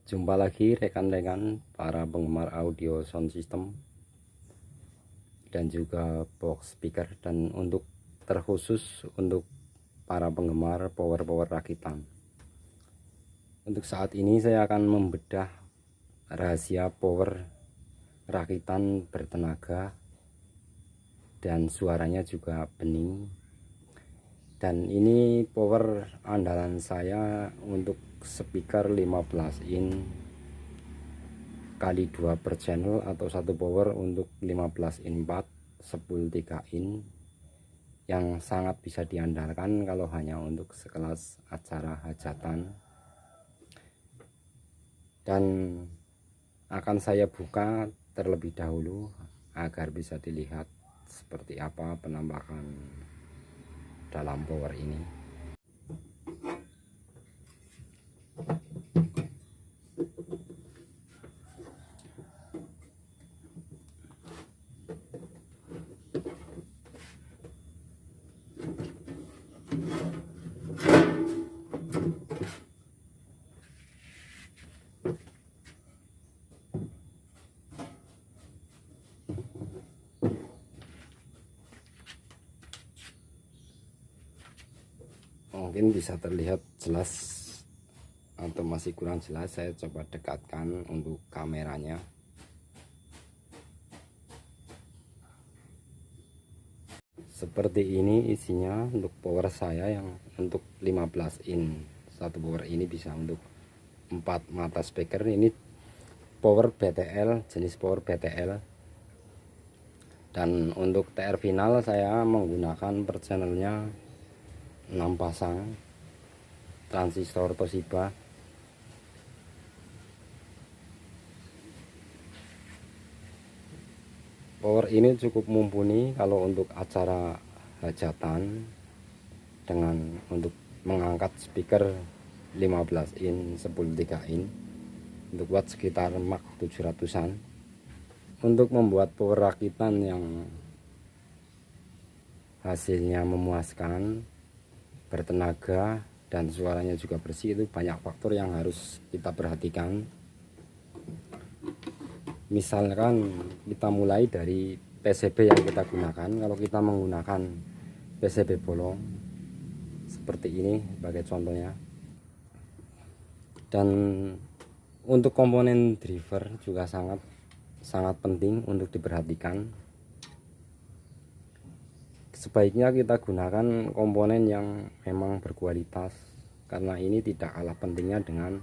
Jumpa lagi rekan-rekan para penggemar audio sound system dan juga box speaker, dan untuk terkhusus untuk para penggemar power rakitan. Untuk saat ini saya akan membedah rahasia power rakitan bertenaga dan suaranya juga bening. Dan ini power andalan saya untuk speaker 15 in kali 2 per channel, atau satu power untuk 15 in 4 spool 3 in, yang sangat bisa diandalkan kalau hanya untuk sekelas acara hajatan. Dan akan saya buka terlebih dahulu agar bisa dilihat seperti apa penampakan dalam power ini. Mungkin bisa terlihat jelas atau masih kurang jelas, saya coba dekatkan untuk kameranya. Seperti ini isinya untuk power saya yang untuk 15 in. Satu power ini bisa untuk 4 mata speaker. Ini power BTL, jenis power BTL. Dan untuk TR final saya menggunakan per channelnya 6 pasang transistor Toshiba. Power ini cukup mumpuni kalau untuk acara hajatan, dengan untuk mengangkat speaker 15 in spool 3 in untuk watt sekitar mak 700-an. Untuk membuat power rakitan yang hasilnya memuaskan, bertenaga, dan suaranya juga bersih, itu banyak faktor yang harus kita perhatikan. Misalkan kita mulai dari PCB yang kita gunakan. Kalau kita menggunakan PCB bolong seperti ini sebagai contohnya, dan untuk komponen driver juga sangat penting untuk diperhatikan. Sebaiknya kita gunakan komponen yang memang berkualitas, karena ini tidak kalah pentingnya dengan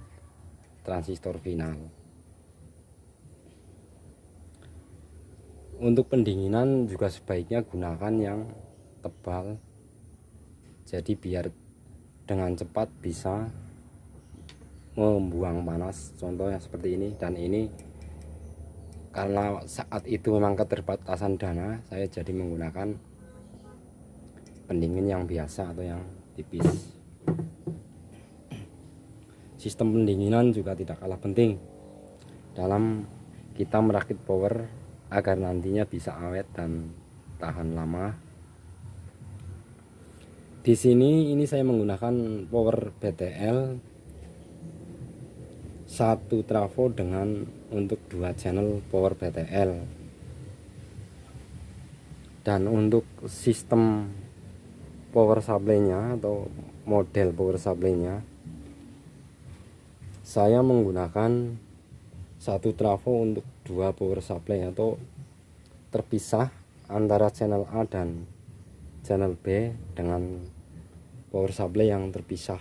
transistor final. Untuk pendinginan juga sebaiknya gunakan yang tebal, jadi biar dengan cepat bisa membuang panas, contohnya seperti ini. Dan ini karena saat itu memang keterbatasan dana, saya jadi menggunakan pendingin yang biasa atau yang tipis. Sistem pendinginan juga tidak kalah penting dalam kita merakit power agar nantinya bisa awet dan tahan lama. Di sini ini saya menggunakan power BTL satu trafo dengan untuk 2 channel power BTL. Dan untuk sistem power supply-nya atau model power supply-nya, saya menggunakan satu trafo untuk 2 power supply, atau terpisah antara channel A dan channel B dengan power supply yang terpisah.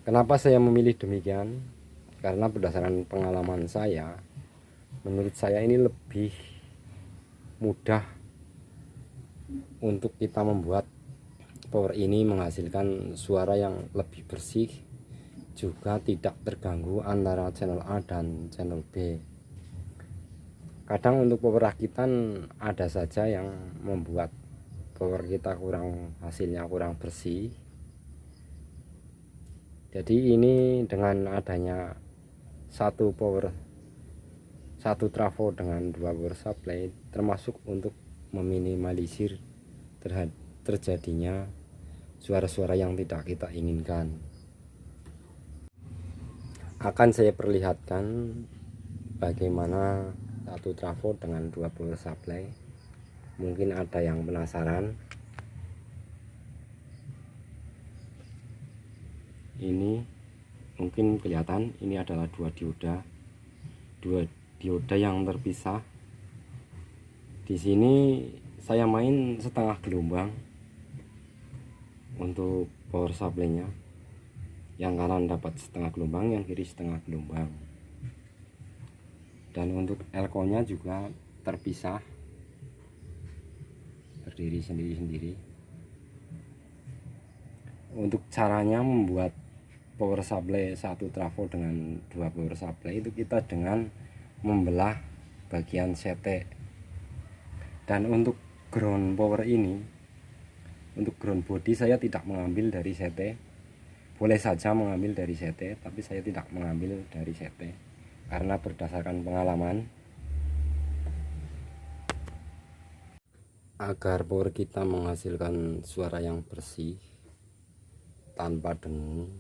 Kenapa saya memilih demikian? Karena berdasarkan pengalaman saya, menurut saya ini lebih mudah untuk kita membuat power ini menghasilkan suara yang lebih bersih, juga tidak terganggu antara channel A dan channel B. Kadang untuk power rakitan ada saja yang membuat power kita hasilnya kurang bersih. Jadi ini dengan adanya satu trafo dengan 2 power supply, termasuk untuk meminimalisir terjadinya suara-suara yang tidak kita inginkan. Akan saya perlihatkan bagaimana satu trafo dengan 2 power supply. Mungkin ada yang penasaran. Ini mungkin kelihatan, ini adalah dua dioda yang terpisah. Di sini saya main setengah gelombang untuk power supply-nya. Yang kanan dapat setengah gelombang, yang kiri setengah gelombang. Dan untuk elko-nya juga terpisah, berdiri sendiri-sendiri. Untuk caranya membuat power supply satu trafo dengan 2 power supply itu kita dengan membelah bagian CT. Dan untuk ground power ini, untuk ground body saya tidak mengambil dari CT. Boleh saja mengambil dari CT, tapi saya tidak mengambil dari CT karena berdasarkan pengalaman, agar power kita menghasilkan suara yang bersih tanpa dengung,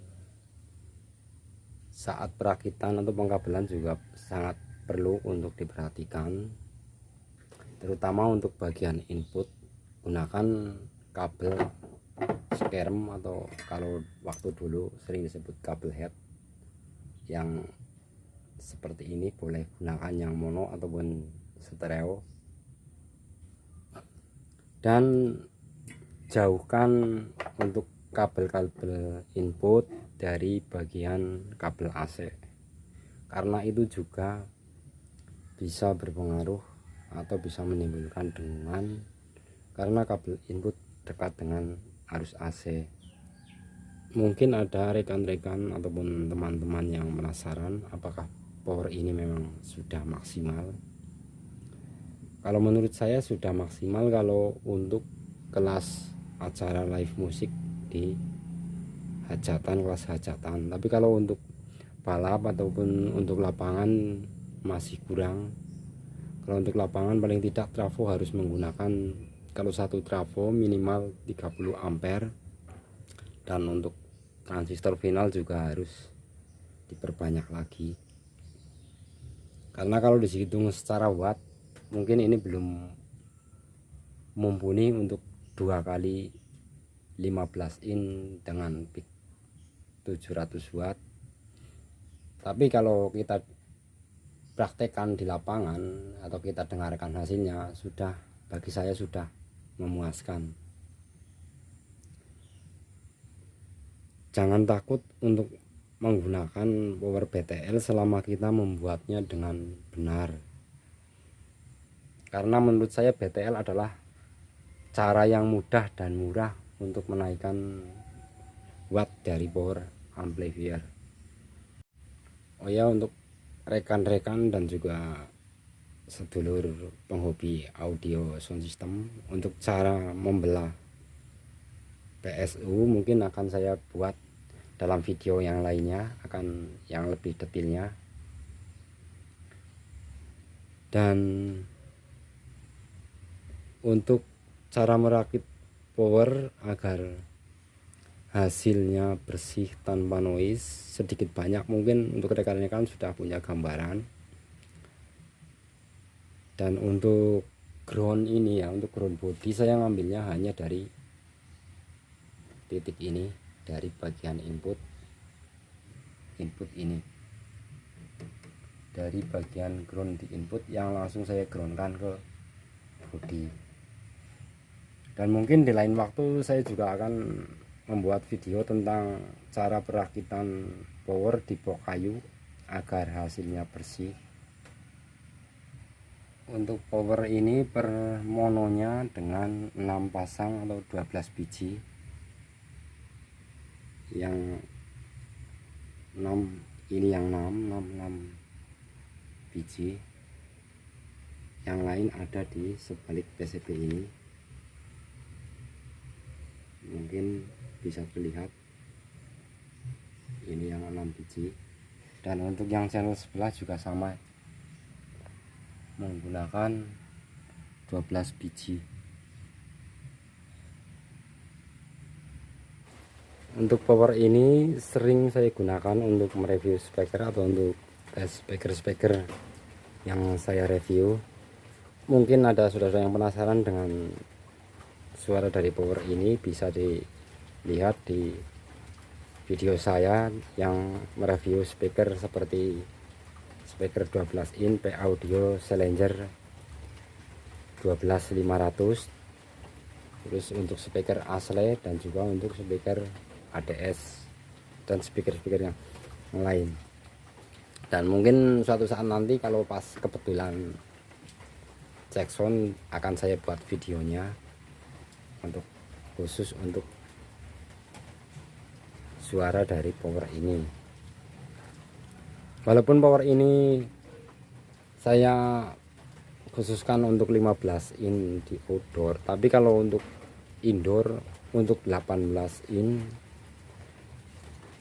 saat perakitan atau pengkabelan juga sangat perlu untuk diperhatikan, terutama untuk bagian input. Gunakan kabel skerm atau kalau waktu dulu sering disebut kabel head yang seperti ini. Boleh gunakan yang mono ataupun stereo, dan jauhkan untuk kabel-kabel input dari bagian kabel AC, karena itu juga bisa berpengaruh atau bisa menimbulkan dengungan karena kabel input dekat dengan arus AC. Mungkin ada rekan-rekan ataupun teman-teman yang penasaran apakah power ini memang sudah maksimal. Kalau menurut saya sudah maksimal kalau untuk kelas acara live musik di hajatan, kelas hajatan. Tapi kalau untuk balap ataupun untuk lapangan masih kurang. Kalau untuk lapangan paling tidak trafo harus menggunakan, kalau satu trafo minimal 30 ampere, dan untuk transistor final juga harus diperbanyak lagi, karena kalau dihitung secara watt mungkin ini belum mumpuni untuk 2 kali 15 in dengan peak 700 watt. Tapi kalau kita praktekkan di lapangan atau kita dengarkan hasilnya, sudah, bagi saya sudah memuaskan. Jangan takut untuk menggunakan power BTL selama kita membuatnya dengan benar, karena menurut saya BTL adalah cara yang mudah dan murah untuk menaikkan watt dari power amplifier. Oh ya, untuk rekan-rekan dan juga sedulur penghobi audio sound system, untuk cara membelah PSU mungkin akan saya buat dalam video yang lainnya, akan yang lebih detailnya. Dan untuk cara merakit power agar hasilnya bersih tanpa noise, sedikit banyak mungkin untuk rekan-rekan sudah punya gambaran. Dan untuk ground ini ya, untuk ground body saya ngambilnya hanya dari titik ini, dari bagian input ini, dari bagian ground di input yang langsung saya groundkan ke body. Dan mungkin di lain waktu saya juga akan membuat video tentang cara perakitan power di box kayu agar hasilnya bersih. Untuk power ini per mononya dengan 6 pasang atau 12 biji, yang 6 ini yang 6 biji, yang lain ada di sebalik PCB ini, mungkin bisa terlihat ini yang 6 biji. Dan untuk yang channel sebelah juga sama, menggunakan 12 biji. Untuk power ini sering saya gunakan untuk mereview speaker atau untuk tes speaker-speaker yang saya review. Mungkin ada saudara yang penasaran dengan suara dari power ini, bisa dilihat di video saya yang mereview speaker seperti speaker 12 in P Audio Challenger 12500, terus untuk speaker Asle dan juga untuk speaker ADS dan speaker-speaker yang lain. Dan mungkin suatu saat nanti kalau pas kebetulan cek sound akan saya buat videonya untuk khusus untuk suara dari power ini. Walaupun power ini saya khususkan untuk 15 in di outdoor, tapi kalau untuk indoor untuk 18 in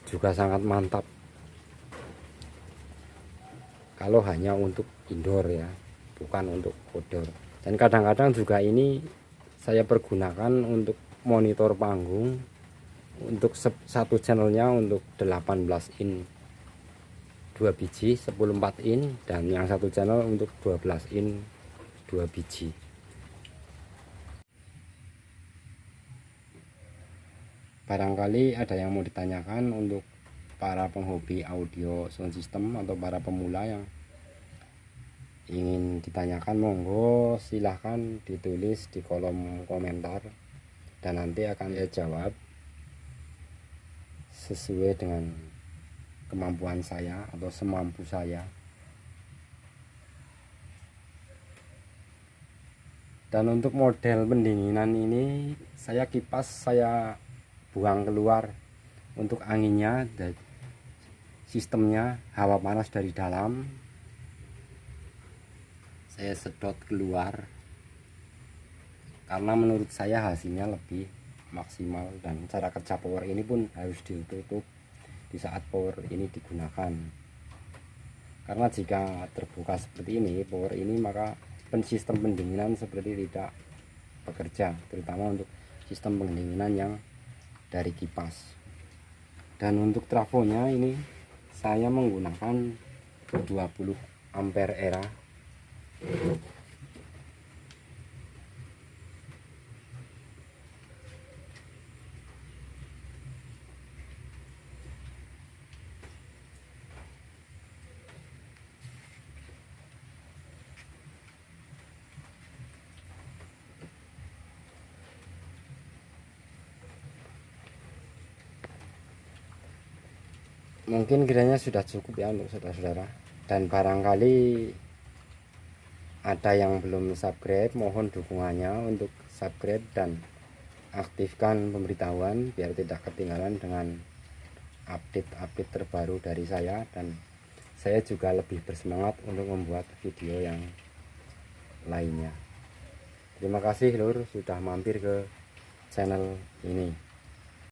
juga sangat mantap kalau hanya untuk indoor ya, bukan untuk outdoor. Dan kadang-kadang juga ini saya pergunakan untuk monitor panggung, untuk satu channelnya untuk 18 in 2 biji 14 in, dan yang satu channel untuk 12 in 2 biji. Barangkali ada yang mau ditanyakan untuk para penghobi audio sound system atau para pemula yang ingin ditanyakan, monggo silahkan ditulis di kolom komentar dan nanti akan saya jawab sesuai dengan kemampuan saya atau semampu saya. Dan untuk model pendinginan ini kipas saya buang keluar untuk anginnya, dan sistemnya hawa panas dari dalam saya sedot keluar karena menurut saya hasilnya lebih maksimal. Dan cara kerja power ini pun harus ditutup di saat power ini digunakan, karena jika terbuka seperti ini power ini, maka sistem pendinginan seperti tidak bekerja, terutama untuk sistem pendinginan yang dari kipas. Dan untuk trafonya ini saya menggunakan 20 ampere era. Mungkin kiranya sudah cukup ya untuk saudara-saudara. Dan barangkali ada yang belum subscribe, mohon dukungannya untuk subscribe dan aktifkan pemberitahuan biar tidak ketinggalan dengan update-update terbaru dari saya, dan saya juga lebih bersemangat untuk membuat video yang lainnya. Terima kasih lur sudah mampir ke channel ini.